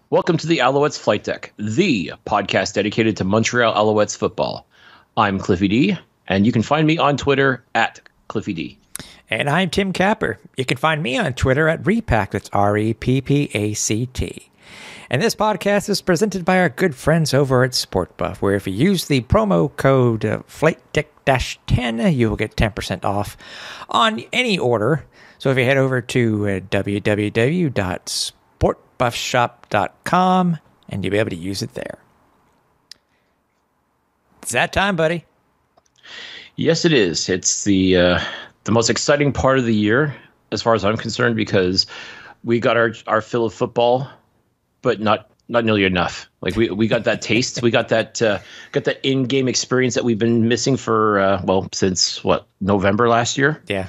Welcome to the Alouettes Flightdeck, the podcast dedicated to Montreal Alouettes football. I'm Cliffy D, and you can find me on Twitter at Cliffy D. And I'm Tim Capper. You can find me on Twitter at Repact. That's REPPACT. And this podcast is presented by our good friends over at SportBuff, where if you use the promo code FlightDeck-10, you will get 10% off on any order. So if you head over to www.sportbuffshop.com, and you'll be able to use it there. It's that time, buddy. Yes, it is. It's the most exciting part of the year, as far as I'm concerned, because we got our fill of football, but not nearly enough. Like we got that taste, we got that in-game experience that we've been missing for since November last year. Yeah,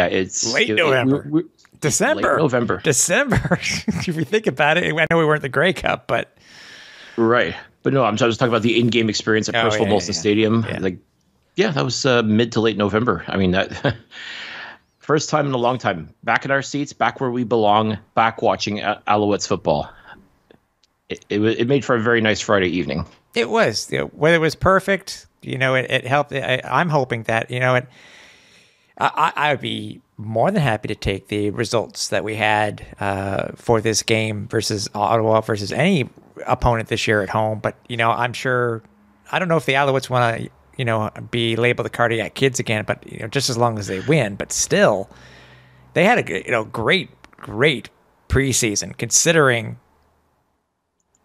it's November. December. Late November. December. If you think about it, I know we weren't the Grey Cup, but right. But no, I'm just talking about the in-game experience at Percival Molson Stadium. Yeah. That was mid to late November. I mean, that first time in a long time. Back in our seats, back where we belong, back watching Alouettes football. It made for a very nice Friday evening. It was. Whether it was perfect, it helped. I'm hoping that, I would be more than happy to take the results that we had for this game versus Ottawa versus any opponent this year at home. But, I'm sure, I don't know if the Alouettes want to, be labeled the cardiac kids again, but, just as long as they win. But still, they had a, great preseason considering,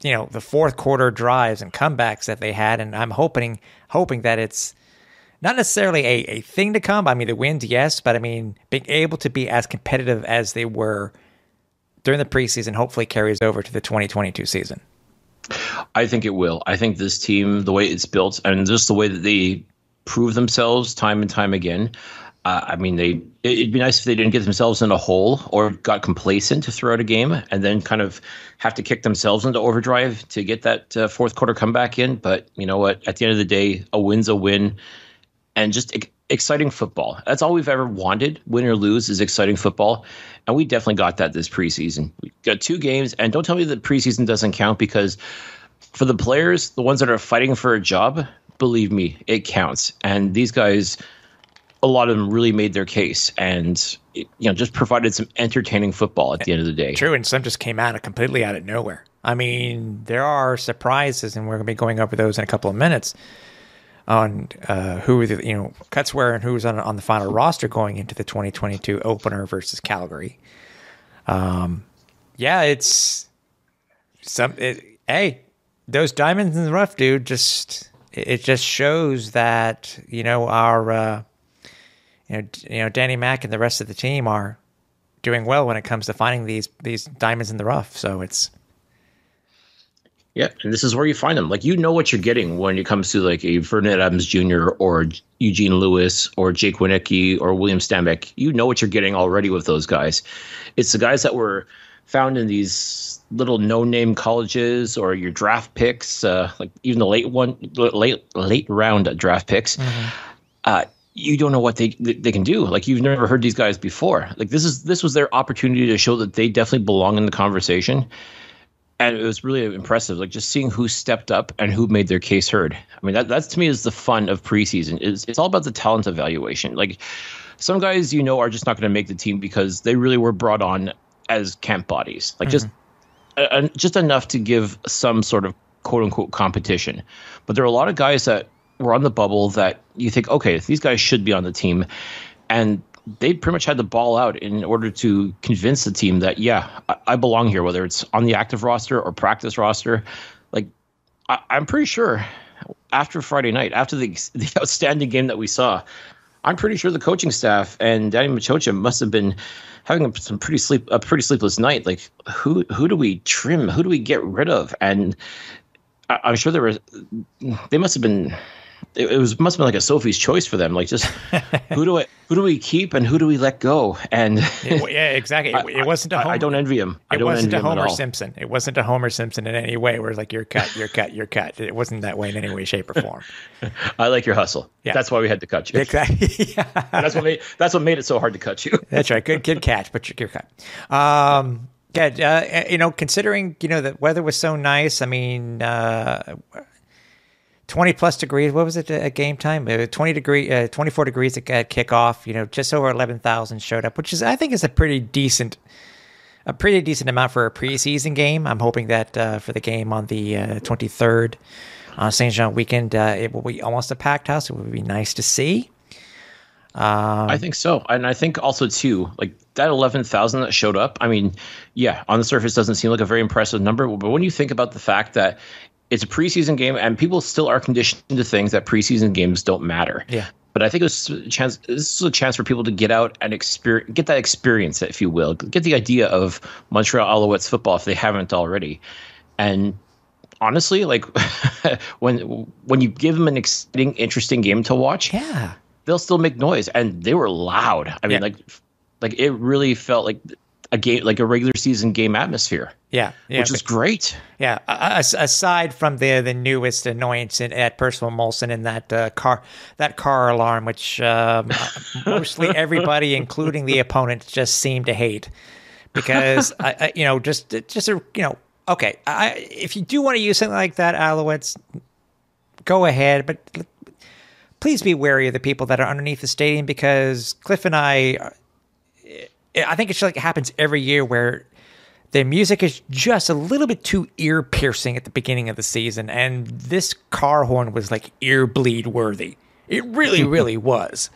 the fourth quarter drives and comebacks that they had. And I'm hoping that it's not necessarily a thing to come. I mean, the wins, yes, but I mean, being able to be as competitive as they were during the preseason hopefully carries over to the 2022 season. I think it will. I think this team, the way it's built, and just the way that they prove themselves time and time again. It'd be nice if they didn't get themselves in a hole or got complacent throughout a game and then kind of have to kick themselves into overdrive to get that fourth quarter comeback in. But you know what? At the end of the day, a win's a win. And just exciting football. That's all we've ever wanted, win or lose, is exciting football. And we definitely got that this preseason. We got 2 games, and don't tell me that preseason doesn't count, because for the players, the ones that are fighting for a job, believe me, it counts. And these guys, a lot of them really made their case and just provided some entertaining football at the end of the day. True, and some just came completely out of nowhere. I mean, there are surprises, and we're going to be going over those in a couple of minutes, on who cuts where and who's on the final roster going into the 2022 opener versus Calgary. It's those diamonds in the rough, dude. It just shows that our Danny Mac and the rest of the team are doing well when it comes to finding these diamonds in the rough. So it's. Yeah, and this is where you find them. Like, what you're getting when it comes to like a Vernon Adams Jr. or Eugene Lewis or Jake Winicki or William Stanback. You know what you're getting already with those guys. It's the guys that were found in these little no-name colleges or your draft picks, like even the late round draft picks. Mm-hmm. You don't know what they can do. Like, you've never heard these guys before. Like, this was their opportunity to show that they definitely belong in the conversation. And it was really impressive, like just seeing who stepped up and who made their case heard. I mean, that to me is the fun of preseason. It's all about the talent evaluation. Like, some guys, are just not going to make the team because they really were brought on as camp bodies, like just enough to give some sort of quote unquote competition. But there are a lot of guys that were on the bubble that you think, okay, these guys should be on the team, and they pretty much had the ball out in order to convince the team that, I belong here, whether it's on the active roster or practice roster. Like, I'm pretty sure after Friday night, after the outstanding game that we saw, I'm pretty sure the coaching staff and Danny Machocha must have been having a pretty sleepless night. Like, who do we trim? Who do we get rid of? And I'm sure they must have been. Must have been like a Sophie's choice for them. Like, just who do we keep and who do we let go? And exactly. It wasn't a Homer. I don't envy him. It wasn't a Homer Simpson. It wasn't a Homer Simpson in any way. Where it's like, you're cut. It wasn't that way in any way, shape, or form. I like your hustle. Yeah. That's why we had to cut you. Exactly. That's what made it so hard to cut you. That's right. Good catch, but you're cut. Yeah, considering, the weather was so nice, 20 plus degrees. What was it at game time? 24 degrees at kickoff. Just over 11,000 showed up, which I think is a pretty decent amount for a preseason game. I'm hoping that for the game on the 23rd on St. Jean weekend, it will be almost a packed house. It would be nice to see. I think so. And I think also, too, like that 11,000 that showed up, on the surface doesn't seem like a very impressive number. But when you think about the fact that it's a preseason game and people still are conditioned to things that preseason games don't matter. Yeah. But I think this is a chance for people to get out and get that experience, if you will, get the idea of Montreal Alouettes football if they haven't already. And honestly, like when you give them an exciting, interesting game to watch, yeah, they'll still make noise, and they were loud. Like it really felt like a game, like a regular season game atmosphere. Yeah, which is great. Yeah, aside from the newest annoyance at Percival Molson and that car alarm, which mostly everybody, including the opponent, just seemed to hate, because okay, if you do want to use something like that, Alouettes, go ahead, but please be wary of the people that are underneath the stadium, because Cliff and I think it happens every year where the music is just a little bit too ear-piercing at the beginning of the season, and this car horn was like ear-bleed worthy. It really, really was.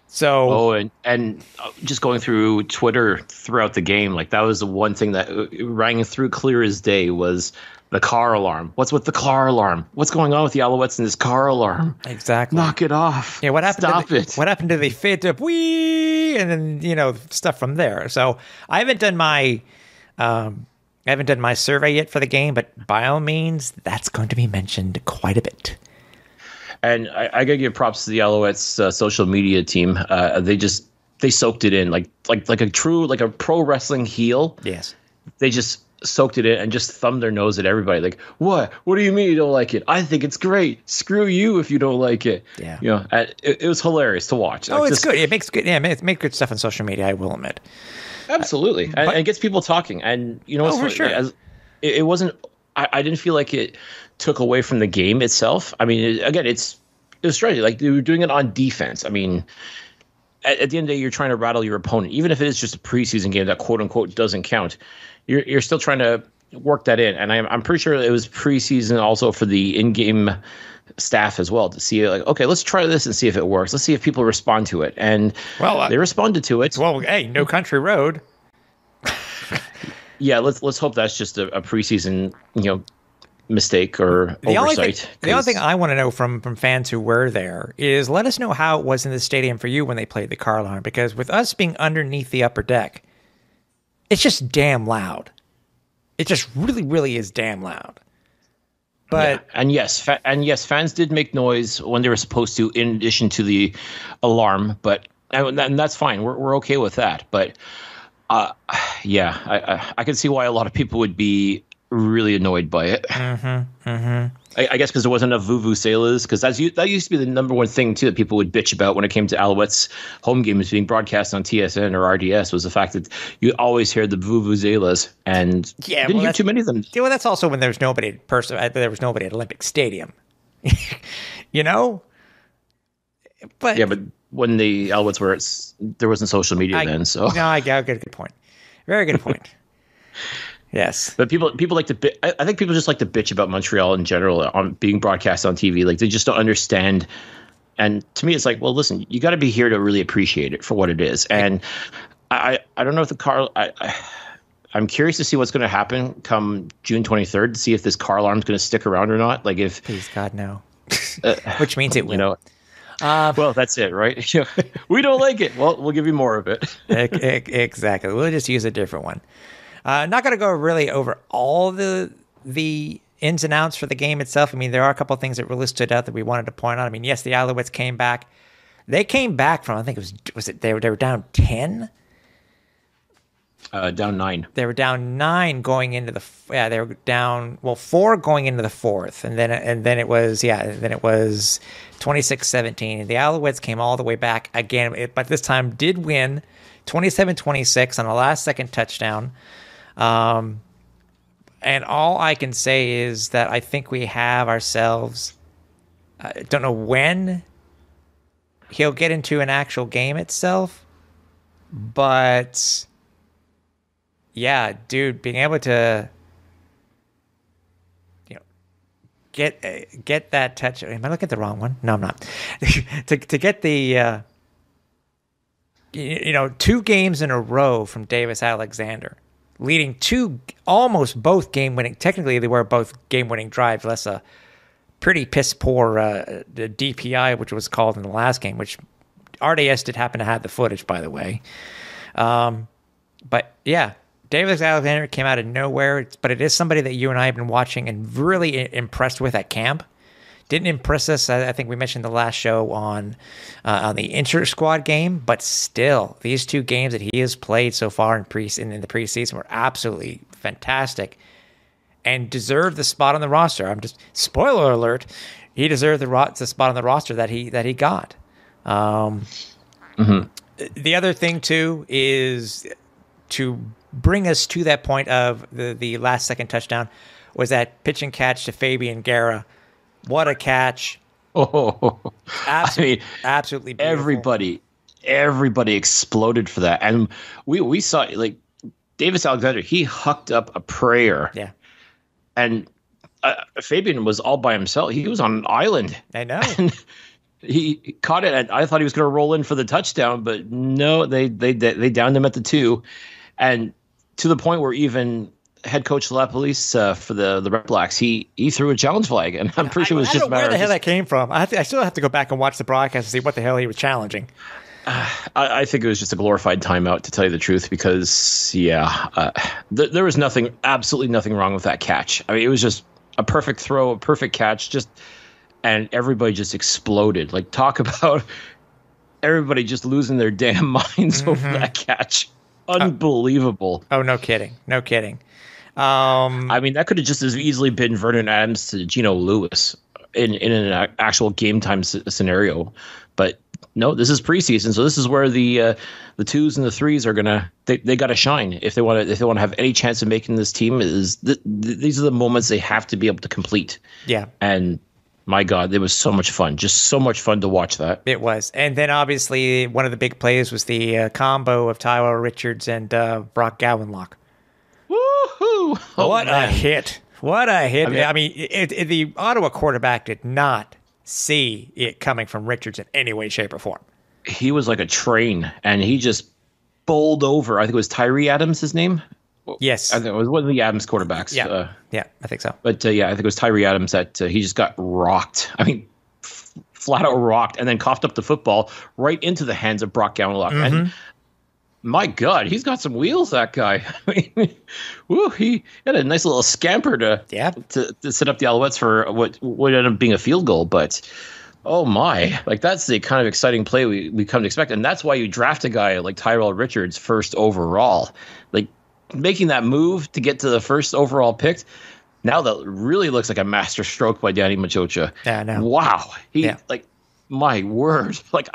So, and just going through Twitter throughout the game, like that was the one thing that rang through clear as day was the car alarm. What's with the car alarm? What's going on with the Alouettes and this car alarm? Exactly. Knock it off. Yeah, what happened? Stop it. What happened to the fit up? Wee, and then stuff from there. So I haven't done my survey yet for the game, but by all means, that's going to be mentioned quite a bit. And I gotta give props to the Alouettes social media team. They soaked it in like a pro wrestling heel. Yes, they just soaked it in and just thumbed their nose at everybody. Like, what do you mean you don't like it? I think it's great. Screw you if you don't like it. Yeah, it was hilarious to watch. Oh, it's good. It makes good. Yeah, it makes good stuff on social media, I will admit. Absolutely, and it gets people talking. And for sure. It wasn't. I didn't feel like it took away from the game itself. I mean, it was strategy. Like they were doing it on defense. I mean, at the end of the day, you're trying to rattle your opponent, even if it is just a preseason game that quote unquote doesn't count. You're still trying to work that in, and I'm pretty sure it was preseason also for the in-game staff as well to see like, okay, let's try this and see if it works. Let's see if people respond to it, and they responded to it. Well, hey, No Country Road. Yeah, let's hope that's just a preseason, mistake or oversight. The only thing I want to know from fans who were there is let us know how it was in the stadium for you when they played the car alarm, because with us being underneath the upper deck, it's just damn loud. It just really, really is damn loud. But yeah. And yes, fans did make noise when they were supposed to, in addition to the alarm. But and that's fine. We're okay with that. But I can see why a lot of people would be really annoyed by it. Mm-hmm, mm-hmm. I guess because there wasn't enough vuvuzelas, because that used to be the number one thing too that people would bitch about when it came to Alouettes home games being broadcast on TSN or RDS, was the fact that you always heard the vuvuzelas, and didn't hear too many of them. Yeah, well, that's also when there was nobody at Olympic Stadium. But yeah, but when the Alouettes were, there wasn't social media then. So no, I got a good point. Very good point. Yes, but people like to. I think people just like to bitch about Montreal in general on being broadcast on TV. Like they just don't understand. And to me, it's like, well, listen, you got to be here to really appreciate it for what it is. And I don't know if the car. I'm curious to see what's going to happen come June 23rd to see if this car alarm is going to stick around or not. Like if please God no, which means it will. Well, that's it, right? We don't like it. Well, we'll give you more of it. Exactly. We'll just use a different one. Not going to go really over all the ins and outs for the game itself. I mean, there are a couple of things that really stood out that we wanted to point out. I mean, yes, the Alouettes came back. They came back from, I think they were down 10? Down 9. They were down 9 going into they were down 4 going into the fourth, and then it was 26-17. And the Alouettes came all the way back again, but this time did win 27-26 on a last second touchdown And all I can say is that I think we have ourselves. I don't know when he'll get into an actual game itself, but yeah, dude, being able to, get that touch. Am I looking at the wrong one? No, I'm not. to get the 2 games in a row from Davis Alexander, leading to almost both game-winning. Technically, they were both game-winning drives, less a pretty piss-poor DPI, which was called in the last game, which RDS did happen to have the footage, by the way. But yeah, Davis Alexander came out of nowhere, but it is somebody that you and I have been watching and really impressed with at camp. Didn't impress us. I think we mentioned the last show on the inter-squad game, but still, these 2 games that he has played so far in the preseason were absolutely fantastic and deserved the spot on the roster. I'm just, spoiler alert, he deserved the spot on the roster that he got. The other thing too is to bring us to that point of the last second touchdown was that pitch and catch to Fabian Guerra. What a catch. Oh, Absolutely beautiful. Everybody exploded for that. And we saw, like, Davis Alexander, he hucked up a prayer. Yeah. And Fabian was all by himself. He was on an island. I know. And he caught it, and I thought he was going to roll in for the touchdown, but no, they downed him at the 2. And to the point where even head coach LaPolice for the Red Blacks, he threw a challenge flag, and I'm pretty sure it was just where the hell that came from. I still have to go back and watch the broadcast to see what the hell he was challenging. I think it was just a glorified timeout, to tell you the truth, because there was absolutely nothing wrong with that catch. I mean, it was just a perfect throw, a perfect catch, and everybody just exploded. Like, talk about everybody just losing their damn minds over that catch. Unbelievable. Oh, no kidding. I mean, that could have just as easily been Vernon Adams to Geno Lewis in an actual game time scenario. But no, this is preseason, so this is where the 2s and the 3s are they got to shine if they want to have any chance of making this team. These are the moments they have to be able to complete. Yeah, and my God, it was so much fun. Just so much fun to watch that. It was. And then obviously one of the big plays was the combo of Tyrell Richards and Brock Gowanlock. Woohoo! What a hit. What a hit. I mean the Ottawa quarterback did not see it coming from Richards in any way, shape, or form. He was like a train, and he just bowled over. I think it was Tyree Adams, his name? Yes. I think it was one of the Adams quarterbacks. Yeah, I think so. But I think it was Tyree Adams that he just got rocked. I mean, flat out rocked, and then coughed up the football right into the hands of Brock Gowanlock. And my God, he's got some wheels, that guy. I mean, he had a nice little scamper to set up the Alouettes for what would end up being a field goal. But oh my, like, that's the kind of exciting play we come to expect. And that's why you draft a guy like Tyrell Richards first overall. Like, making that move to get to the first overall pick, now that really looks like a master stroke by Danny Machocha. Yeah, I know. Wow. Like, my word. Like,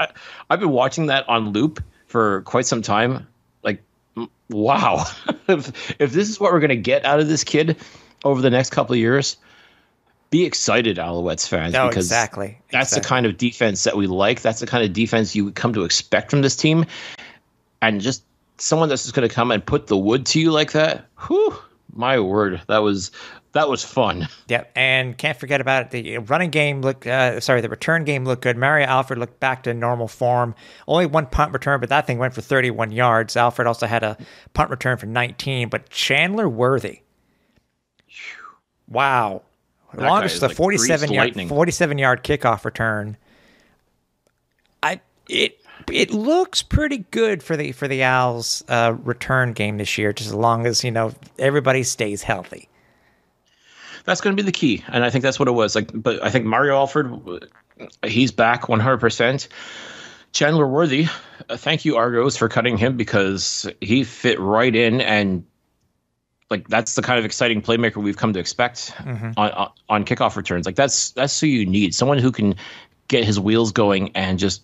I've been watching that on loop for quite some time. Like, wow. if this is what we're going to get out of this kid over the next couple of years, be excited, Alouettes fans. No, because exactly. That's the kind of defense that we like. That's the kind of defense you come to expect from this team. And just someone that's just going to come and put the wood to you like that. Whew, my word, that was fun. Yeah, and can't forget about it. The running game the return game looked good. Mario Alfred looked back to normal form. Only 1 punt return, but that thing went for 31 yards. Alfred also had a punt return for 19. But Chandler Worthy, wow, longest the 47-yard kickoff return. It looks pretty good for the Owls' return game this year, just as long as everybody stays healthy. That's going to be the key, and I think that's what it was. But I think Mario Alfred, he's back 100%. Chandler Worthy, thank you Argos for cutting him, because he fit right in, and like, that's the kind of exciting playmaker we've come to expect on kickoff returns. Like, that's who you need, someone who can get his wheels going and just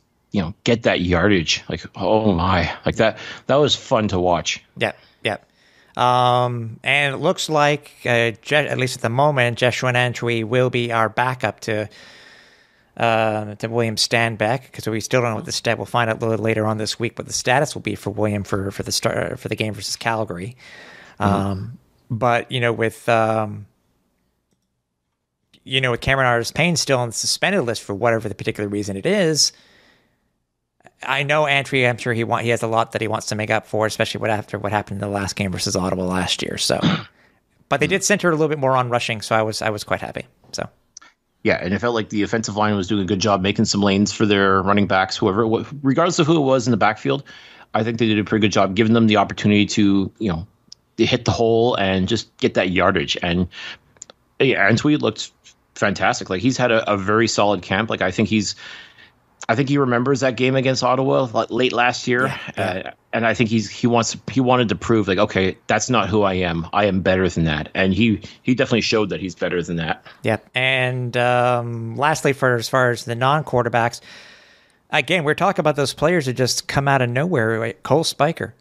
get that yardage. Like, oh my, like that was fun to watch. Yeah. And it looks like, at least at the moment, Joshua Antwi will be our backup to William Stanback, because we still don't know what the stat. We'll find out a little later on this week what the status will be for William for the game versus Calgary. But with with Cameron Artis-Payne still on the suspended list for whatever the particular reason it is, I know Antwi, I'm sure he has a lot that he wants to make up for, especially after what happened in the last game versus Ottawa last year. So, but they did center a little bit more on rushing, so I was quite happy. So. Yeah, and it felt like the offensive line was doing a good job making some lanes for their running backs, regardless of who it was in the backfield. I think they did a pretty good job giving them the opportunity to, to hit the hole and just get that yardage. And Antwi looked fantastic. Like, he's had a very solid camp. Like, I think he remembers that game against Ottawa late last year, and I think he wanted to prove, like, okay, that's not who I am. I am better than that, and he definitely showed that he's better than that. Yeah, and lastly, as far as the non-quarterbacks, again, we're talking about those players that just come out of nowhere. Right? Cole Spiker.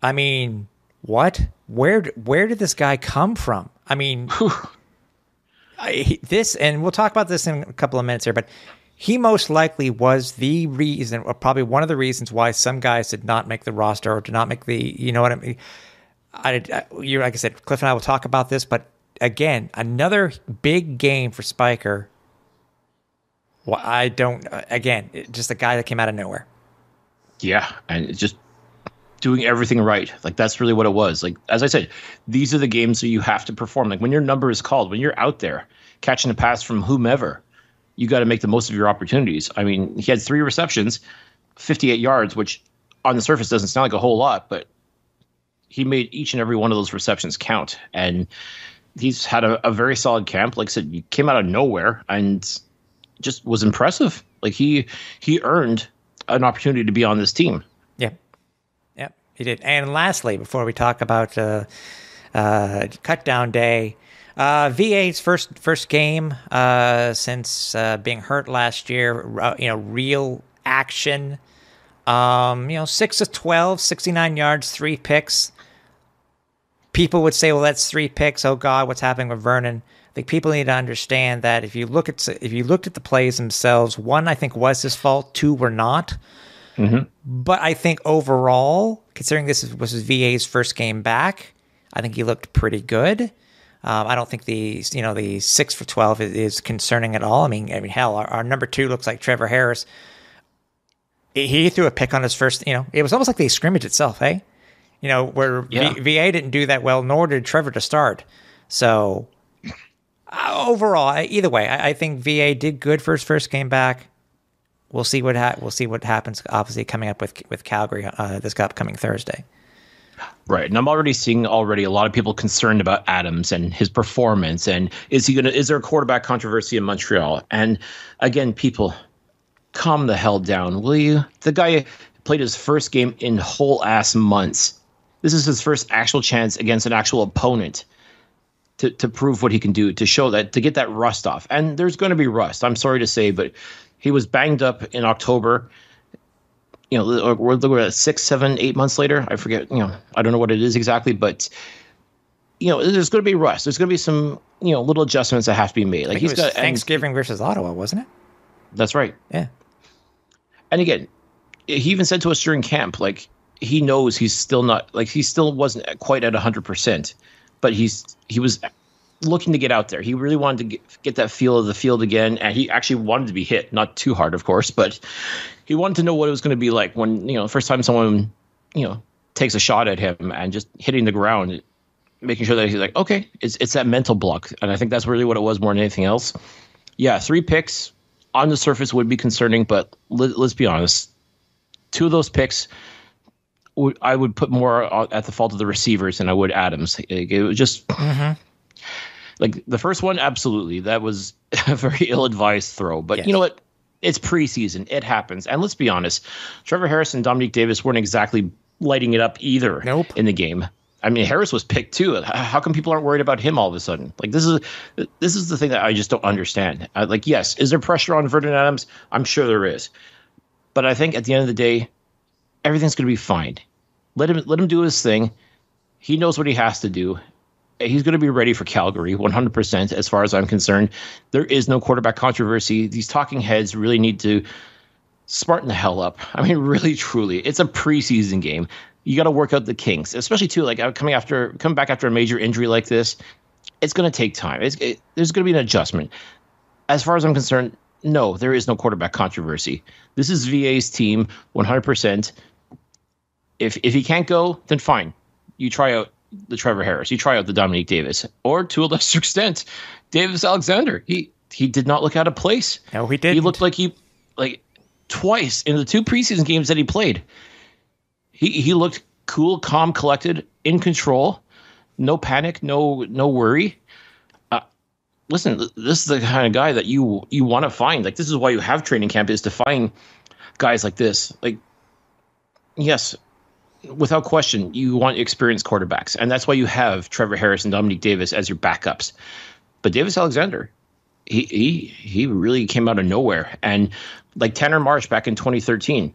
I mean, what? Where did this guy come from? I mean, and we'll talk about this in a couple of minutes here, but. He most likely was the reason, or probably one of the reasons, why some guys did not make the roster or did not make the, you know what I mean? Like I said, Cliff and I will talk about this, but again, another big game for Spiker. Well, just a guy that came out of nowhere. Yeah, and it's just doing everything right. Like, that's really what it was. Like, as I said, these are the games that you have to perform. Like, when your number is called, when you're out there catching a pass from whomever, you got to make the most of your opportunities. I mean, he had 3 receptions, 58 yards, which on the surface doesn't sound like a whole lot, but he made each and every one of those receptions count. And he's had a very solid camp. Like I said, he came out of nowhere and just was impressive. Like, he earned an opportunity to be on this team. Yeah, he did. And lastly, before we talk about Cutdown Day, VA's first game since being hurt last year. Real action. 6 of 12, 69 yards, 3 picks. People would say, "Well, that's 3 picks. Oh God, what's happening with Vernon?" I think people need to understand that if you looked at the plays themselves, 1 I think was his fault, 2 were not. Mm-hmm. But I think overall, considering this was his VA's first game back, I think he looked pretty good. I don't think the 6 for 12 is concerning at all. I mean, hell, our number 2 looks like Trevor Harris. He threw a pick on his first. It was almost like the scrimmage itself, hey? Where VA didn't do that well, nor did Trevor to start. So overall, either way, I think VA did good for his first game back. We'll see what happens. Obviously, coming up with Calgary this upcoming Thursday. Right. And I'm already seeing a lot of people concerned about Adams and his performance. And is there a quarterback controversy in Montreal? And again, people, calm the hell down, will you? The guy played his first game in whole ass months. This is his first actual chance against an actual opponent to prove what he can do, to get that rust off. And there's going to be rust. I'm sorry to say, but he was banged up in October. We're looking at 6, 7, 8 months later. I forget, I don't know what it is exactly, but, there's going to be rust. There's going to be some, little adjustments that have to be made. Like, he's got Thanksgiving versus Ottawa, wasn't it? That's right. Yeah. And again, he even said to us during camp, like, he knows he's still not, like, he still wasn't quite at 100%, but he was looking to get out there. He really wanted to get that feel of the field again, and he actually wanted to be hit, not too hard, of course, but he wanted to know what it was going to be like when, first time someone, takes a shot at him and just hitting the ground, making sure that he's like, okay, it's that mental block. And I think that's really what it was more than anything else. Yeah, 3 picks on the surface would be concerning, but let's be honest. 2 of those picks, I would put more at the fault of the receivers than I would Adams. It was just like the first one, absolutely. That was a very ill-advised throw. But yes. You know what? It's preseason. It happens. And let's be honest, Trevor Harris and Dominique Davis weren't exactly lighting it up either in the game. I mean, Harris was picked too. How come people aren't worried about him all of a sudden? Like, this is the thing that I just don't understand. Yes, is there pressure on Vernon Adams? I'm sure there is. But I think at the end of the day, everything's going to be fine. Let him do his thing. He knows what he has to do. He's going to be ready for Calgary 100% as far as I'm concerned. There is no quarterback controversy. These talking heads really need to smarten the hell up. I mean, really, truly. It's a preseason game. You got to work out the kinks, especially too, like coming back after a major injury like this. It's going to take time. There's going to be an adjustment. As far as I'm concerned, no, there is no quarterback controversy. This is VA's team 100%. If he can't go, then fine. You try out the Trevor Harris. You try out the Dominique Davis. Or to a lesser extent, Davis Alexander. He did not look out of place. No, he didn't. He looked like twice in the 2 preseason games that he played. He looked cool, calm, collected, in control. No panic, no worry. Listen, this is the kind of guy that you want to find. Like, this is why you have training camp, is to find guys like this. Like, yes, without question, you want experienced quarterbacks. And that's why you have Trevor Harris and Dominique Davis as your backups. But Davis Alexander, he really came out of nowhere. And like Tanner Marsh back in 2013,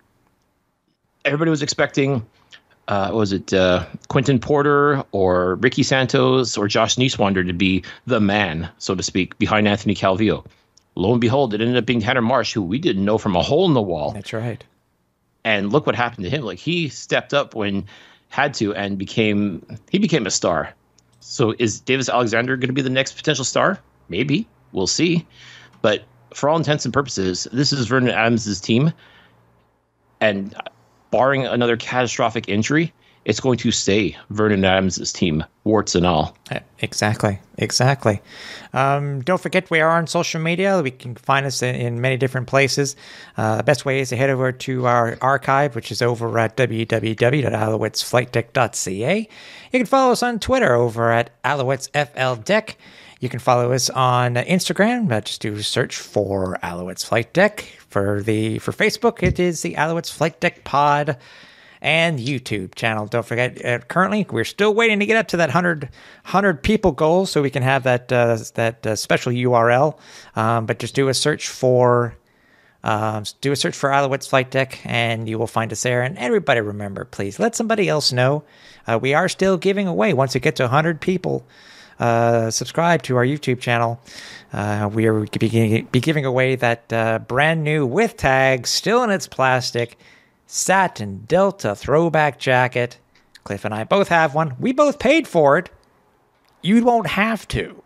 everybody was expecting, Quentin Porter or Ricky Santos or Josh Nieswander to be the man, so to speak, behind Anthony Calvillo. Lo and behold, it ended up being Tanner Marsh, who we didn't know from a hole in the wall. That's right. And look what happened to him. Like, he stepped up when had to and became a star. So is Davis Alexander going to be the next potential star? Maybe. We'll see. But for all intents and purposes, this is Vernon Adams' team. And barring another catastrophic injury, it's going to stay Vernon Adams' team, warts and all. Exactly. Don't forget, we are on social media. We can find us in many different places. The best way is to head over to our archive, which is over at www.alouettesflightdeck.ca. You can follow us on Twitter over at Alouettes FLDeck. You can follow us on Instagram. Just do a search for Alouettes Flight Deck. For Facebook, it is the Alouettes Flight Deck Pod. And YouTube channel. Don't forget, currently we're still waiting to get up to that 100 people goal, so we can have that special URL. But just do a search for Alouettes Flight Deck, and you will find us there. And everybody, remember, please let somebody else know. We are still giving away, once we get to 100 people subscribe to our YouTube channel. We are be giving away that brand new with tags, still in its plastic, satin Delta throwback jacket. Cliff and I both have one. We both paid for it. You won't have to.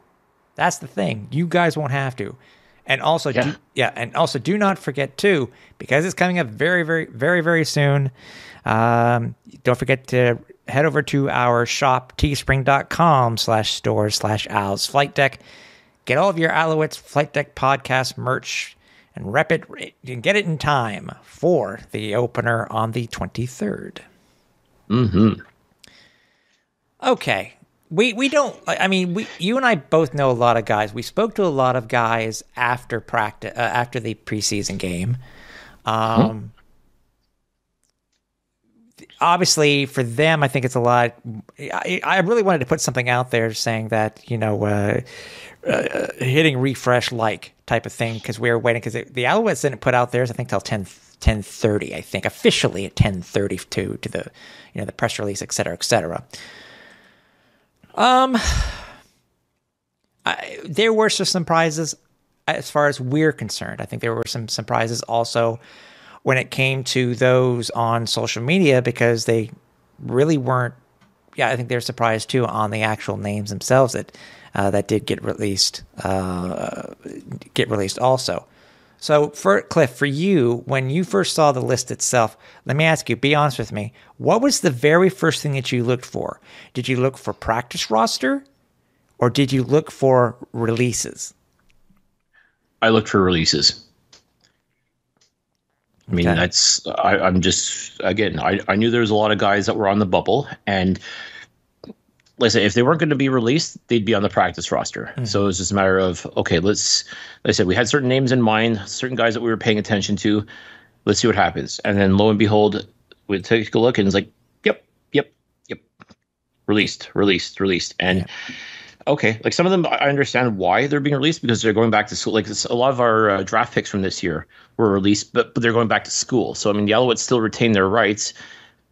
That's the thing. You guys won't have to. And also, do not forget too, because it's coming up very, very, very, very soon. Don't forget to head over to our shop, teespring.com/store/Owls Flight Deck. Get all of your Alouettes Flight Deck podcast merch and rep it. You can get it in time for the opener on the 23rd. Mm-hmm. Okay. We don't, I mean, you and I both know a lot of guys. We spoke to a lot of guys after practice, after the preseason game. Obviously, for them, I think it's a lot. I really wanted to put something out there saying that, hitting refresh type of thing, because we were waiting, because the Alouettes didn't put out theirs, I think, till 10:30, I think, officially at 10:30 to the the press release, et cetera, et cetera. There were some surprises as far as we're concerned. I think there were some surprises also when it came to those on social media, because they really weren't. Yeah, I think they're surprised too on the actual names themselves that did get released. Also. So, for Cliff, for you, when you first saw the list itself, let me ask you, be honest with me, what was the very first thing that you looked for? Did you look for practice roster, or did you look for releases? I looked for releases. I mean, Okay. I'm just, again, I knew there was a lot of guys that were on the bubble, and like I said, if they weren't going to be released, they'd be on the practice roster. Mm-hmm. So it was just a matter of, okay, like I said, we had certain names in mind, certain guys that we were paying attention to. Let's see what happens. And then lo and behold, we take a look, and it's like, yep. Released. And okay, like some of them, I understand why they're being released, because they're going back to school. Like a lot of our draft picks from this year were released, but they're going back to school. So, I mean, the Alouettes still retain their rights.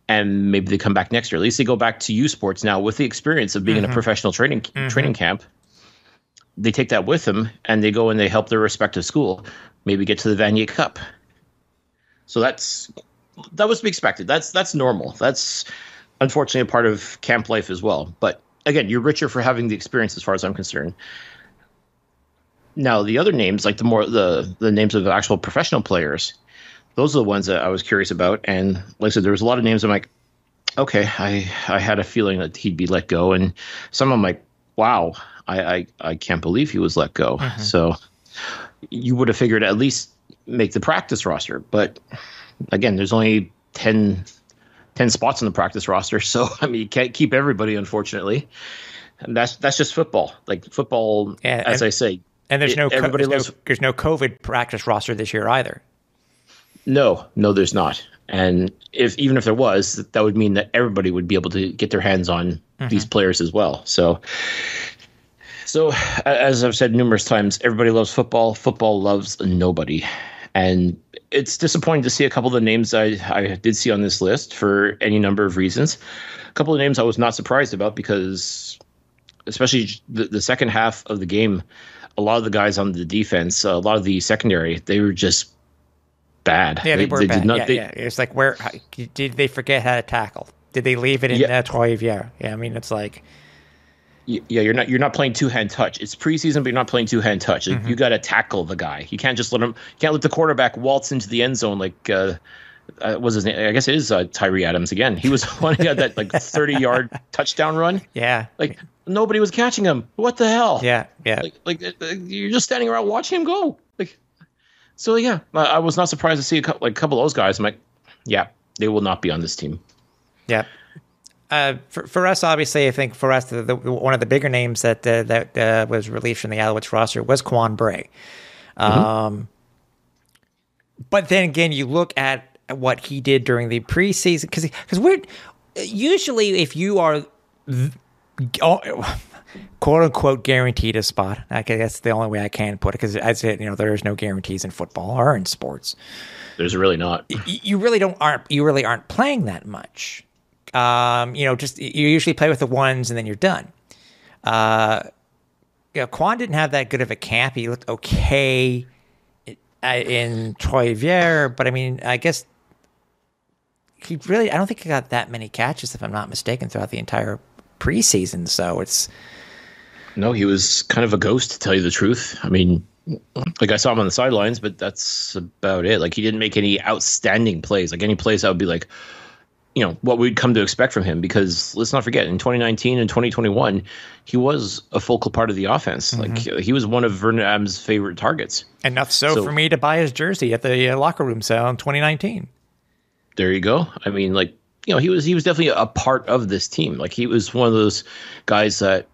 and maybe they come back next year. At least they go back to U Sports now with the experience of being in a professional training camp. They take that with them, and they go and they help their respective school maybe get to the Vanier Cup. So that was to be expected. That's normal. That's unfortunately a part of camp life as well. But again, you're richer for having the experience, as far as I'm concerned. Now, the other names, like the names of the actual professional players, those are the ones that I was curious about. And like I said, there was a lot of names I'm like, okay, I had a feeling that he'd be let go. And some I'm like, wow, I can't believe he was let go. So you would have figured at least make the practice roster. But again, there's only 10 spots on the practice roster. So, I mean, you can't keep everybody, unfortunately. And that's just football. Like football, as I say. And there's no COVID practice roster this year either. No, there's not. And even if there was, that would mean that everybody would be able to get their hands on these players as well. So as I've said numerous times, everybody loves football. Football loves nobody. And it's disappointing to see a couple of the names I did see on this list for any number of reasons. A couple of names I was not surprised about because, especially the second half of the game, a lot of the guys on the defense, a lot of the secondary, they were just bad. Yeah, they were bad. It's like, where did they forget how to tackle? Did they leave it in Trois-Rivières? Yeah, I mean, it's like, you're not playing two-hand touch. It's preseason, but you're not playing two-hand touch. Like, you got to tackle the guy. You can't just let the quarterback waltz into the end zone like what's his name? I guess it is Tyree Adams again. He was one who had that like 30-yard touchdown run. Yeah, like nobody was catching him. What the hell? Yeah. Like you're just standing around watching him go. Like, so yeah, I was not surprised to see a couple of those guys. I'm like, yeah, they will not be on this team. Yeah. For us, obviously, I think for us, one of the bigger names that was released from the Alouettes roster was Quan Bray. But then again, you look at what he did during the preseason, because we're usually, if you are quote unquote guaranteed a spot, I guess that's the only way I can put it, because as it, there is no guarantees in football or in sports. There's really not. You really aren't playing that much. Just you usually play with the ones and then you're done. Quan didn't have that good of a camp. He looked okay in Trois-Rivières, but I mean, I guess I don't think he got that many catches, if I'm not mistaken, throughout the entire preseason. So no, he was kind of a ghost, to tell you the truth. I mean, like, I saw him on the sidelines, but that's about it. Like, he didn't make any outstanding plays, like any plays that would be like, what we'd come to expect from him, because let's not forget, in 2019 and 2021, he was a focal part of the offense. Like, he was one of Vernon Adams' favorite targets. Enough so for me to buy his jersey at the locker room sale in 2019. There you go. I mean, like, he was definitely a part of this team. Like, he was one of those guys that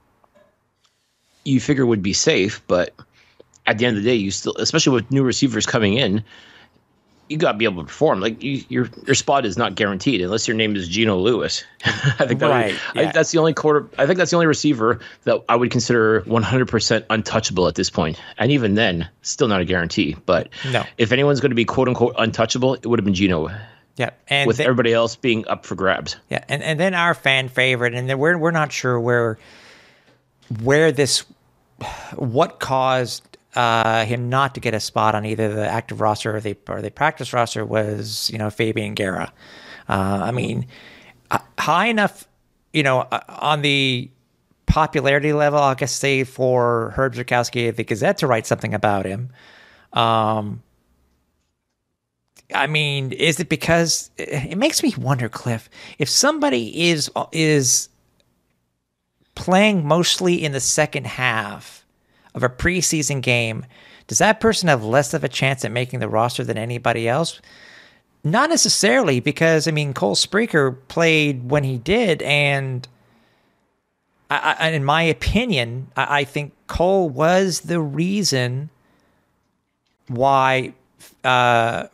you figure would be safe, but at the end of the day, you still, especially with new receivers coming in, you got to be able to perform. Like, your spot is not guaranteed unless your name is Geno Lewis. I think that's the only receiver that I would consider 100% untouchable at this point. And even then, still not a guarantee. But if anyone's going to be quote unquote untouchable, it would have been Geno. Yeah, and with everybody else being up for grabs. Yeah, and then our fan favorite, and then we're not sure what caused him not to get a spot on either the active roster or the practice roster was, Fabian Guerra. I mean, high enough, on the popularity level, I guess, say for Herb Zurkowsky at the Gazette to write something about him. I mean, is it because it makes me wonder, Cliff, if somebody is playing mostly in the second half of a preseason game, does that person have less of a chance at making the roster than anybody else? Not necessarily, because, I mean, Cole Spreaker played when he did, and in my opinion, I think Cole was the reason why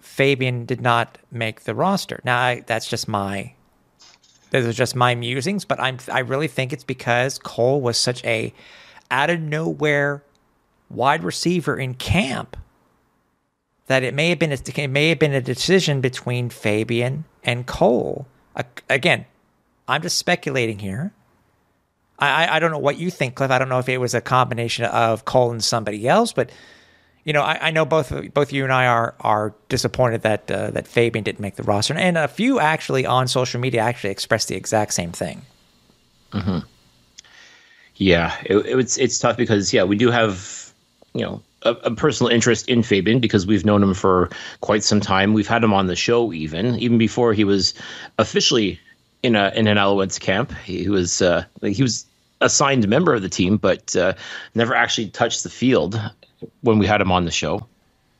Fabian did not make the roster. Now, those are just my musings, but I really think it's because Cole was such a out of nowhere wide receiver in camp that it may have been a decision between Fabian and Cole Again, I'm just speculating here. I don't know what you think, Cliff. I don't know if it was a combination of Cole and somebody else, but I know both you and I are disappointed that Fabian didn't make the roster, and a few actually on social media actually expressed the exact same thing. Mm-hmm. Yeah, it's tough because we do have a personal interest in Fabian because we've known him for quite some time. We've had him on the show even before he was officially in an Alouettes camp. He was assigned member of the team, but never actually touched the field when we had him on the show.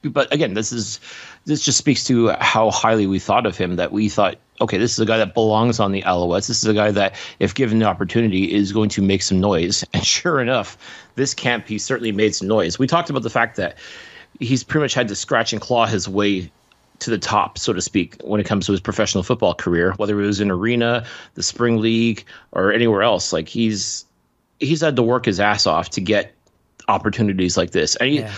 But again, this just speaks to how highly we thought of him, that we thought, okay, this is a guy that belongs on the Alouettes. This is a guy that, if given the opportunity, is going to make some noise. And sure enough, this camp, he certainly made some noise. We talked about the fact that he's pretty much had to scratch and claw his way to the top, so to speak, when it comes to his professional football career, whether it was in Arena, the Spring League, or anywhere else. Like he's had to work his ass off to get opportunities like this. And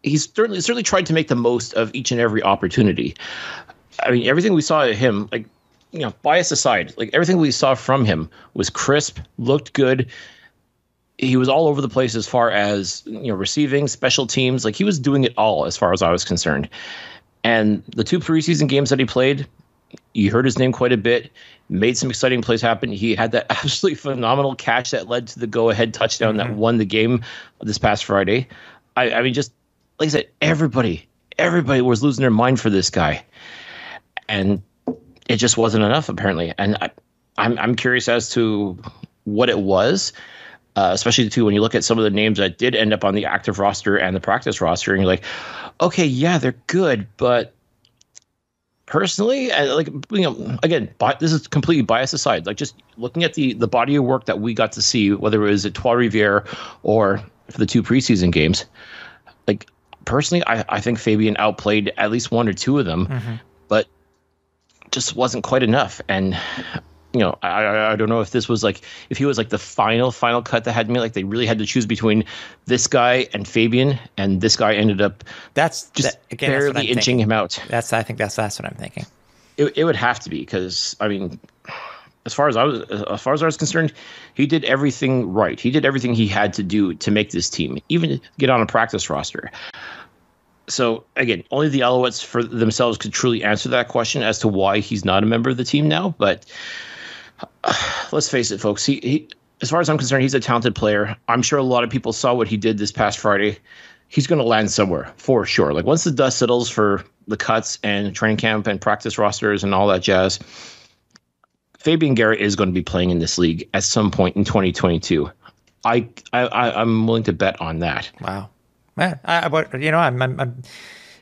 he's certainly tried to make the most of each and every opportunity. I mean, everything we saw of him, like, bias aside, like everything we saw from him was crisp, looked good. He was all over the place as far as, receiving, special teams. Like he was doing it all as far as I was concerned. And the 2 preseason games that he played, you heard his name quite a bit, made some exciting plays happen. He had that absolutely phenomenal catch that led to the go-ahead touchdown that won the game this past Friday. I mean, just like I said, everybody was losing their mind for this guy. And it just wasn't enough, apparently. And I'm curious as to what it was, especially too when you look at some of the names that did end up on the active roster and the practice roster, and you're like, okay, yeah, they're good, but personally, again, this is completely bias aside. Like just looking at the body of work that we got to see, whether it was at Trois-Rivières or for the 2 preseason games, like personally, I think Fabian outplayed at least 1 or 2 of them, but just wasn't quite enough. And I don't know if this was if he was the final cut that had me, they really had to choose between this guy and Fabian, and this guy ended up barely inching him out. I think that's what I'm thinking. It would have to be, because I mean, as far as I was concerned, he did everything right. He did everything he had to do to make this team, even get on a practice roster. So again, only the Alouettes for themselves could truly answer that question as to why he's not a member of the team now. But let's face it, folks. He, as far as I'm concerned, he's a talented player. I'm sure a lot of people saw what he did this past Friday. He's going to land somewhere for sure. Once the dust settles for the cuts and training camp and practice rosters and all that jazz, Fabian Garrett is going to be playing in this league at some point in 2022. I'm willing to bet on that. Wow. Man, I'm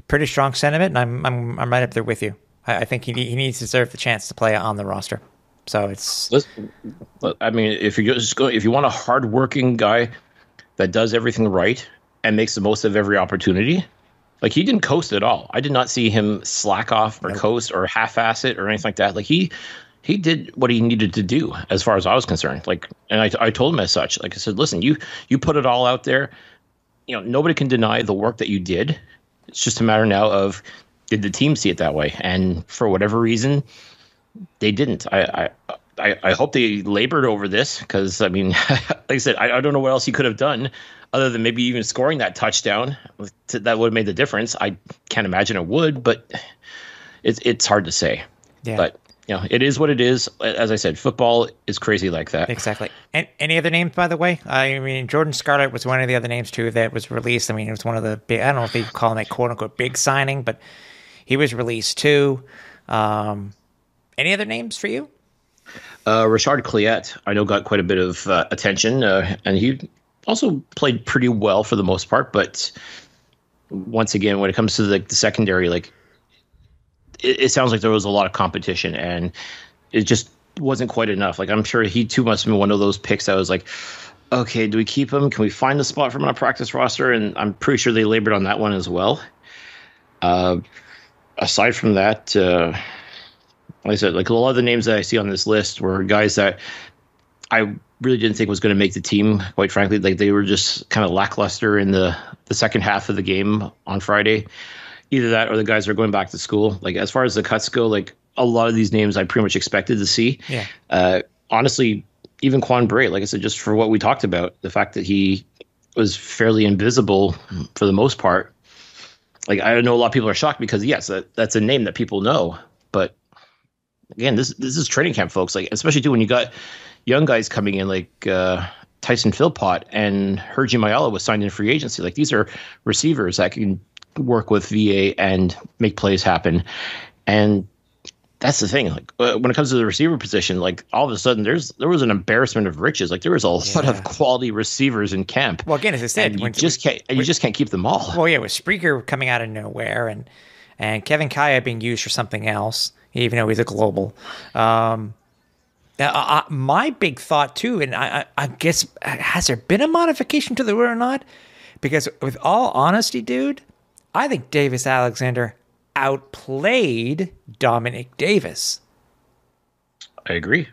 pretty strong sentiment, and I'm right up there with you. I think he needs to deserve the chance to play on the roster. So it's. I mean, if you want a hardworking guy that does everything right and makes the most of every opportunity, he didn't coast at all. I did not see him slack off or coast or half-ass it or anything like that. He did what he needed to do as far as I was concerned. And I told him as such. I said, listen, you put it all out there. Nobody can deny the work that you did. It's just a matter now of, did the team see it that way? And for whatever reason, they didn't. I hope they labored over this, because, I mean, like I said, I don't know what else he could have done other than maybe even scoring that touchdown. That would have made the difference. I can't imagine it would, but it's hard to say. Yeah. But it is what it is. As I said, football is crazy like that. Exactly. And any other names, by the way? I mean, Jordan Scarlett was one of the other names, too, that was released. I mean, it was one of the big, I don't know if you call him a quote-unquote big signing, but he was released, too. Any other names for you? Richard Cliette, I know, got quite a bit of attention, and he also played pretty well for the most part. But once again, when it comes to the secondary, it sounds like there was a lot of competition, and it just wasn't quite enough. I'm sure he too must have been one of those picks that was like, okay, do we keep him? Can we find the spot for him on a practice roster? And I'm pretty sure they labored on that one as well. Aside from that, like I said, a lot of the names that I see on this list were guys that I really didn't think was going to make the team, quite frankly. They were just kind of lackluster in the second half of the game on Friday. Either that or the guys are going back to school. As far as the cuts go, a lot of these names I pretty much expected to see. Yeah. Honestly, even Quan Bray, like I said, just for what we talked about, the fact that he was fairly invisible for the most part. Like, I know a lot of people are shocked because, yes, that's a name that people know. But again, this is training camp, folks. Like, especially too when you got young guys coming in like Tyson Philpott and Hergy Mayala was signed in free agency. Like, these are receivers that can work with VA and make plays happen. And that's the thing. Like, when it comes to the receiver position, like, all of a sudden there was an embarrassment of riches. Like, there was a lot of quality receivers in camp. Well, again, as I said, and you just can't keep them all. Well, yeah, with Spreaker coming out of nowhere and Kevin Kaya being used for something else, even though he's a global. My big thought too, and I guess, has there been a modification to the rule or not? Because with all honesty, dude, I think Davis Alexander outplayed Dominic Davis. I agree.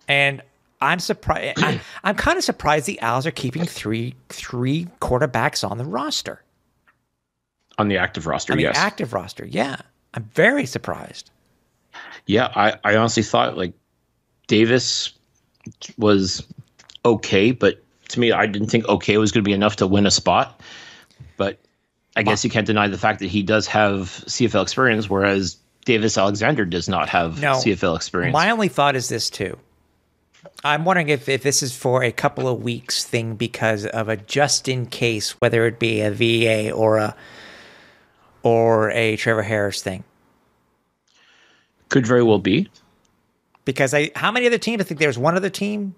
And I'm surprised. I'm kind of surprised the Owls are keeping three quarterbacks on the roster. On the active roster, yes. On the active roster, yeah. I'm very surprised. Yeah, I honestly thought, like, Davis was okay, but to me, I didn't think okay was going to be enough to win a spot. But I guess you can't deny the fact that he does have CFL experience, whereas Davis Alexander does not have CFL experience. My only thought is this, too. I'm wondering if this is for a couple of weeks thing because of a just in case, whether it be a VA or a Trevor Harris thing. Could very well be. Because how many other teams? I think there's one other team.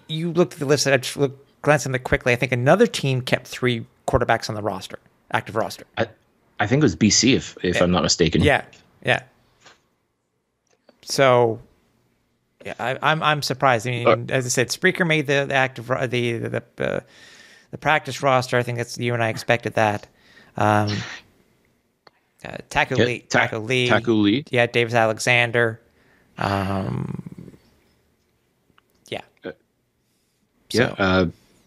You looked at the list. I just glanced at it quickly. I think another team kept 3 quarterbacks on the roster, active roster. I think it was BC, if I'm not mistaken. Yeah. So, yeah, I'm surprised. I mean, as I said, Spreaker made the active the practice roster. I think that's you and I expected that. Taco Lee. Yeah, Davis Alexander.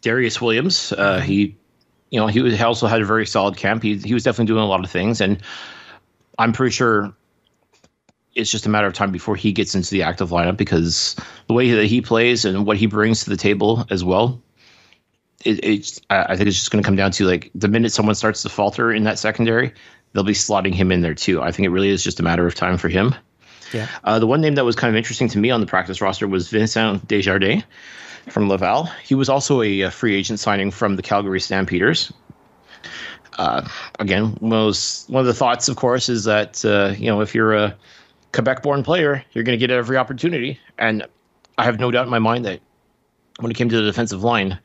Darius Williams. He also had a very solid camp. He was definitely doing a lot of things, and I'm pretty sure it's just a matter of time before he gets into the active lineup because the way that he plays and what he brings to the table as well. I think it's just going to come down to, like, the minute someone starts to falter in that secondary, they'll be slotting him in there too. I think it really is just a matter of time for him. Yeah. The one name that was kind of interesting to me on the practice roster was Vincent Desjardin from Laval. He was also a free agent signing from the Calgary Stampeders. Again, one of the thoughts, of course, is that if you're a Quebec-born player, you're going to get every opportunity. And I have no doubt in my mind that when it came to the defensive line,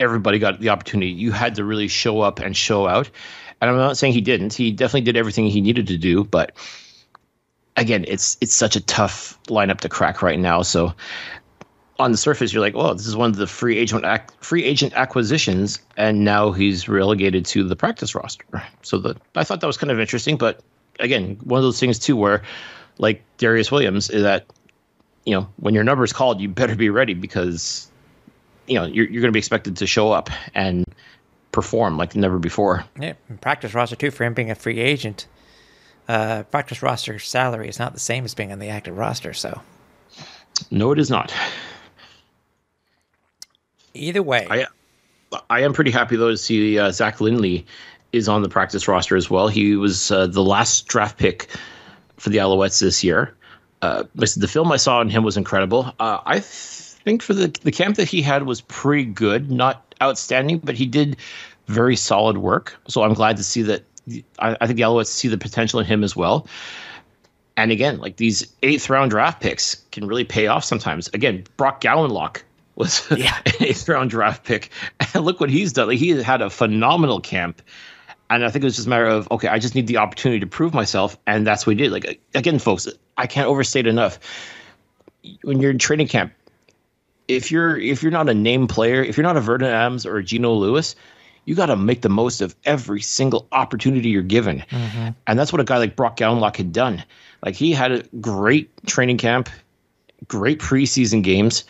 everybody got the opportunity. You had to really show up and show out. And I'm not saying he didn't. He definitely did everything he needed to do. But again, it's such a tough lineup to crack right now. So on the surface, you're like, oh, this is one of the free agent acquisitions, and now he's relegated to the practice roster. So I thought that was kind of interesting. But again, one of those things too, where like Darius Williams, is that when your number is called, you better be ready because you're going to be expected to show up and perform like never before. Yeah, practice roster too for him being a free agent. Practice roster salary is not the same as being on the active roster, so. No, it is not. Either way. I am pretty happy, though, to see Zach Lindley is on the practice roster as well. He was the last draft pick for the Alouettes this year. The film I saw on him was incredible. I think for the camp that he had was pretty good, not outstanding, but he did very solid work. So I'm glad to see that. I think the Alouettes see the potential in him as well. And again, like these 8th round draft picks can really pay off sometimes. Again, Brock Gowanlock was an 8th round draft pick. And look what he's done. Like, he had a phenomenal camp. And I think it was just a matter of, okay, I just need the opportunity to prove myself. And that's what he did. Like, again, folks, I can't overstate enough. When you're in training camp, if you're not a name player, if you're not a Vernon Adams or a Geno Lewis, you got to make the most of every single opportunity you're given. Mm-hmm. And that's what a guy like Brock Gowanlock had done. Like, he had a great training camp, great preseason games.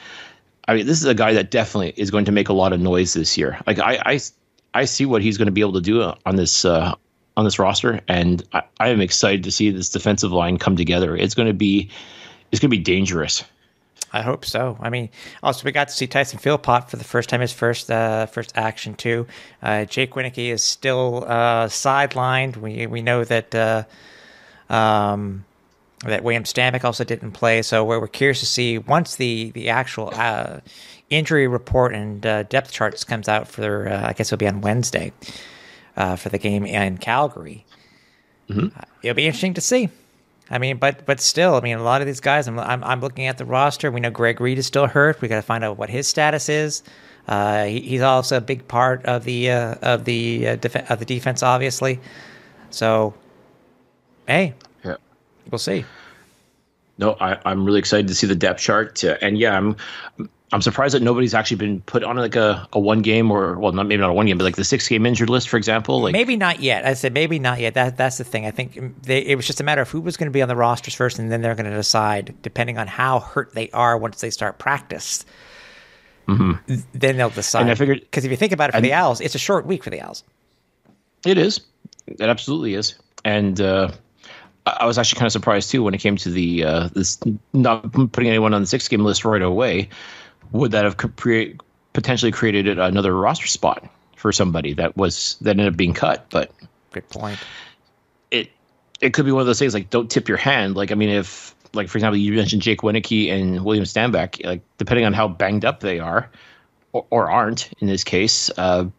I mean, this is a guy that definitely is going to make a lot of noise this year. Like, I see what he's going to be able to do on this on this roster, and I am excited to see this defensive line come together. It's going to be dangerous. I hope so. I mean, also we got to see Tyson Philpott for the first time, his first action too. Jake Wieneke is still sidelined. We know that that William Stanback also didn't play. So we're curious to see once the actual injury report and depth charts comes out for I guess it'll be on Wednesday for the game in Calgary. Mm-hmm. It'll be interesting to see. I mean, but still, I mean, a lot of these guys. I'm looking at the roster. We know Greg Reed is still hurt. We got to find out what his status is. He's also a big part of the defense, obviously. So, hey, yeah, we'll see. No, I'm really excited to see the depth chart, and yeah, I'm surprised that nobody's actually been put on like a one game maybe not a one game, but like the 6-game injured list, for example. Like maybe not yet. I said maybe not yet. That's the thing. I think it was just a matter of who was going to be on the rosters first, and then they're going to decide depending on how hurt they are once they start practice. Mm-hmm. Then they'll decide. And I figured, because if you think about it, for the Owls, it's a short week for the Owls. It is. It absolutely is. And I was actually kind of surprised too when it came to the this not putting anyone on the 6-game list right away. Would that have potentially created another roster spot for somebody that ended up being cut? But good point. It could be one of those things like don't tip your hand. Like I mean, if like for example you mentioned Jake Wieneke and William Stanback, like depending on how banged up they are or aren't in this case, it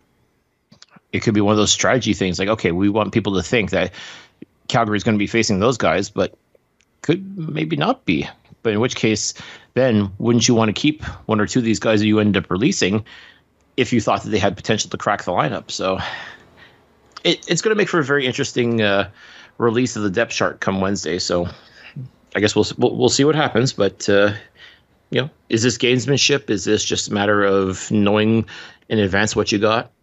could be one of those strategy things. Like okay, we want people to think that Calgary is going to be facing those guys, but could maybe not be. But in which case, then wouldn't you want to keep one or two of these guys that you end up releasing if you thought that they had potential to crack the lineup? So it's going to make for a very interesting release of the depth chart come Wednesday. So I guess we'll see what happens. But is this gamesmanship? Is this just a matter of knowing in advance what you got?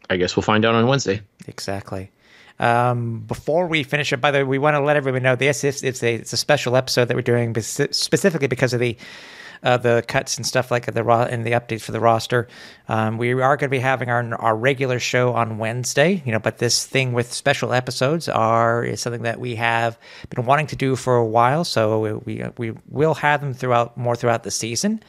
I guess we'll find out on Wednesday. Exactly. Before we finish up, by the way, we want to let everyone know this it's a special episode that we're doing specifically because of the cuts and stuff like and the updates for the roster. We are going to be having our regular show on Wednesday, but this thing with special episodes is something that we have been wanting to do for a while. So we will have them throughout the season.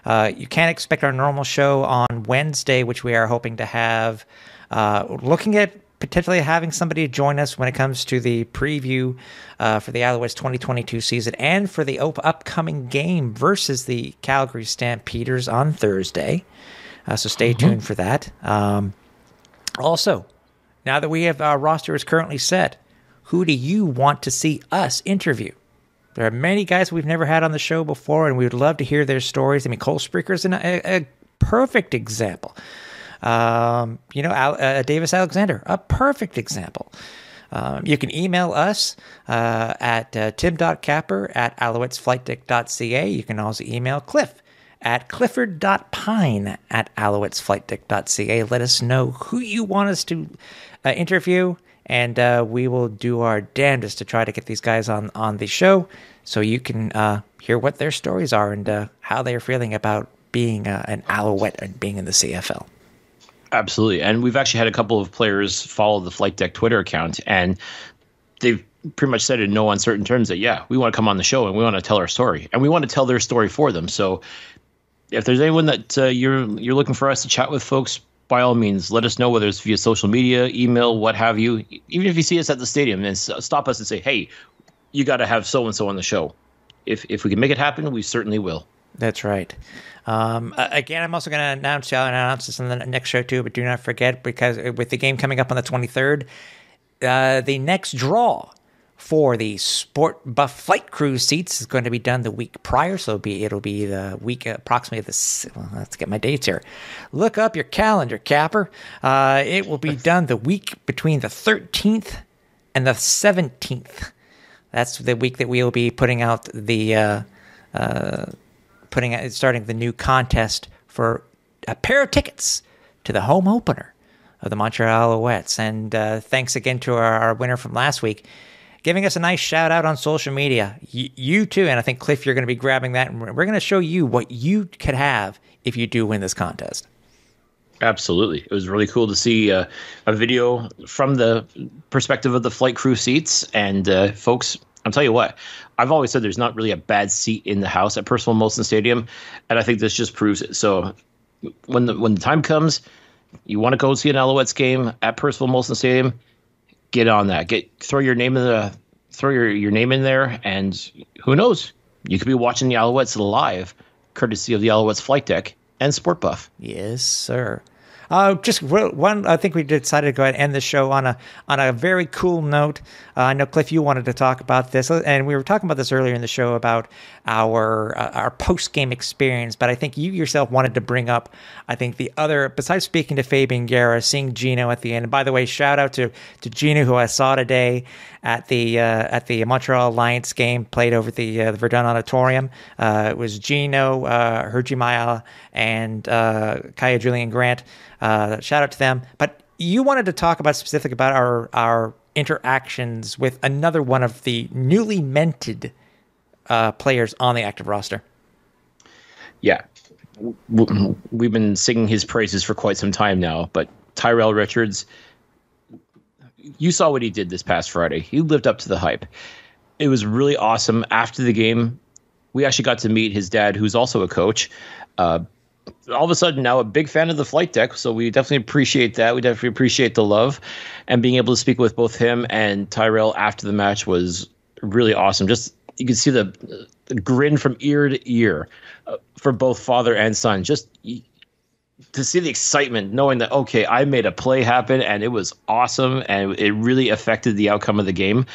You can't expect our normal show on Wednesday, which we are hoping to have, looking at potentially having somebody join us when it comes to the preview for the Alouettes 2022 season and for the upcoming game versus the Calgary Stampeders on Thursday. So stay tuned for that. Also, now that we have our roster is currently set, who do you want to see us interview? There are many guys we've never had on the show before, and we would love to hear their stories. I mean, Cole Spreaker's a perfect example. Davis Alexander, a perfect example. You can email us at tim.capper@alouettesflightdeck.ca. You can also email Cliff at clifford.pine@alouettesflightdeck.ca. Let us know who you want us to interview, and we will do our damnedest to try to get these guys on the show so you can hear what their stories are and how they're feeling about being an Alouette and being in the CFL. Absolutely. And we've actually had a couple of players follow the Flight Deck Twitter account, and they've pretty much said in no uncertain terms that, yeah, we want to come on the show and we want to tell our story, and we want to tell their story for them. So if there's anyone that you're looking for us to chat with, folks, by all means, let us know, whether it's via social media, email, what have you. Even if you see us at the stadium, then stop us and say, hey, you got to have so-and-so on the show. If we can make it happen, we certainly will. That's right. Again, I'm also going to announce this on the next show too, but do not forget, because with the game coming up on the 23rd, the next draw for the SportBuff Flight Cruise seats is going to be done the week prior, so it'll be the week approximately let's get my dates here. Look up your calendar, Capper. It will be done the week between the 13th and the 17th. That's the week that we will be putting out starting the new contest for a pair of tickets to the home opener of the Montreal Alouettes. And thanks again to our winner from last week, giving us a nice shout out on social media. You too, and I think, Cliff, you're going to be grabbing that, and we're going to show you what you could have if you do win this contest. Absolutely. It was really cool to see a video from the perspective of the flight crew seats. And folks, I'll tell you what, I've always said there's not really a bad seat in the house at Percival Molson Stadium. And I think this just proves it. So when the time comes, you want to go see an Alouettes game at Percival Molson Stadium, get on that. Throw your name in there, and who knows? You could be watching the Alouettes live, courtesy of the Alouettes Flightdeck and SportBuff. Yes, sir. Just one. I think we decided to go ahead and end the show on a very cool note. I know, Cliff, you wanted to talk about this, and we were talking about this earlier in the show about our post game experience. But I think you yourself wanted to bring up, I think, the other, besides speaking to Fabian Guerra, seeing Gino at the end. And by the way, shout out to Gino, who I saw today at the Montreal Alliance game played over at the Verdun Auditorium. It was Gino, Hergy Maya, and Kaya Julian Grant. Shout out to them. But you wanted to talk specifically about our interactions with another one of the newly minted players on the active roster. Yeah. We've been singing his praises for quite some time now, but Tyrell Richards, you saw what he did this past Friday. He lived up to the hype. It was really awesome. After the game, we actually got to meet his dad, who's also a coach. All of a sudden now a big fan of the flight deck, so we definitely appreciate that. We definitely appreciate the love, and being able to speak with both him and Tyrell after the match was really awesome. Just you could see the grin from ear to ear for both father and son. Just to see the excitement, knowing that, okay, I made a play happen and it was awesome and it really affected the outcome of the game.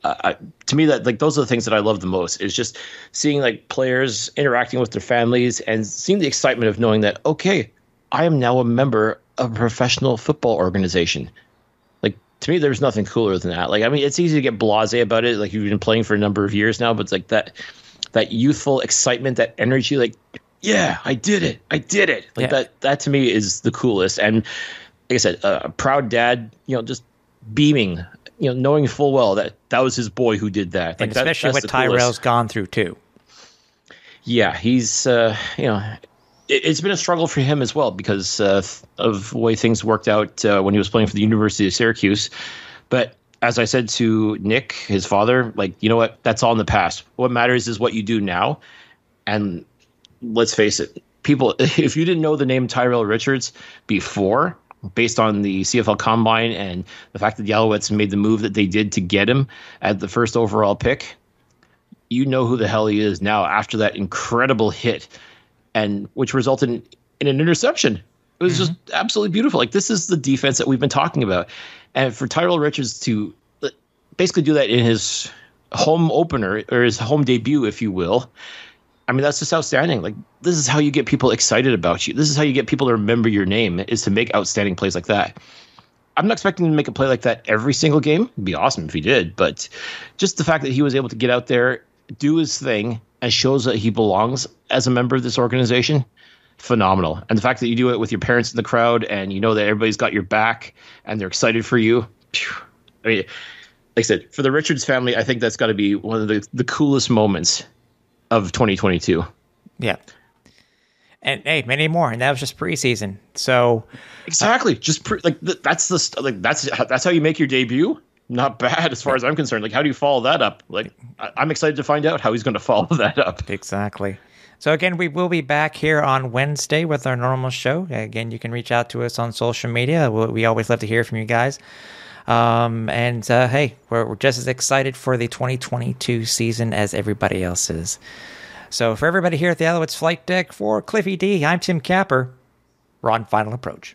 To me, that those are the things that I love the most, is just seeing players interacting with their families and seeing the excitement of knowing that, okay, I am now a member of a professional football organization. To me, there's nothing cooler than that. It's easy to get blasé about it. You've been playing for a number of years now, but it's that youthful excitement, that energy, yeah, I did it. That to me is the coolest. And like I said, a proud dad, just beaming, knowing full well that was his boy who did that. And especially what Tyrell's gone through too. Yeah, he's, it's been a struggle for him as well because of the way things worked out when he was playing for the University of Syracuse. But as I said to Nick, his father, you know what? That's all in the past. What matters is what you do now. And let's face it, people, if you didn't know the name Tyrell Richards before, based on the CFL Combine and the fact that the Alouettes made the move that they did to get him at the first overall pick, you know who the hell he is now after that incredible hit, and which resulted in an interception. It was just absolutely beautiful. This is the defense that we've been talking about. And for Tyrell Richards to basically do that in his home opener, or his home debut, if you will, that's just outstanding. This is how you get people excited about you. This is how you get people to remember your name, is to make outstanding plays like that. I'm not expecting him to make a play like that every single game. It'd be awesome if he did, but just the fact that he was able to get out there, do his thing, and shows that he belongs as a member of this organization, phenomenal. And the fact that you do it with your parents in the crowd and you know that everybody's got your back and they're excited for you. Like I said, for the Richards family, I think that's got to be one of the coolest moments of 2022. Yeah. And hey, many more, and that was just preseason. So exactly, just that's how you make your debut. Not bad as far as I'm concerned. How do you follow that up? I'm excited to find out how he's going to follow that up. Exactly. So again, we will be back here on Wednesday with our normal show. Again, you can reach out to us on social media. We always love to hear from you guys. Hey, we're just as excited for the 2022 season as everybody else is. So for everybody here at the Alouettes Flight Deck, for Cliffy D, I'm Tim Capper. We're on Final Approach.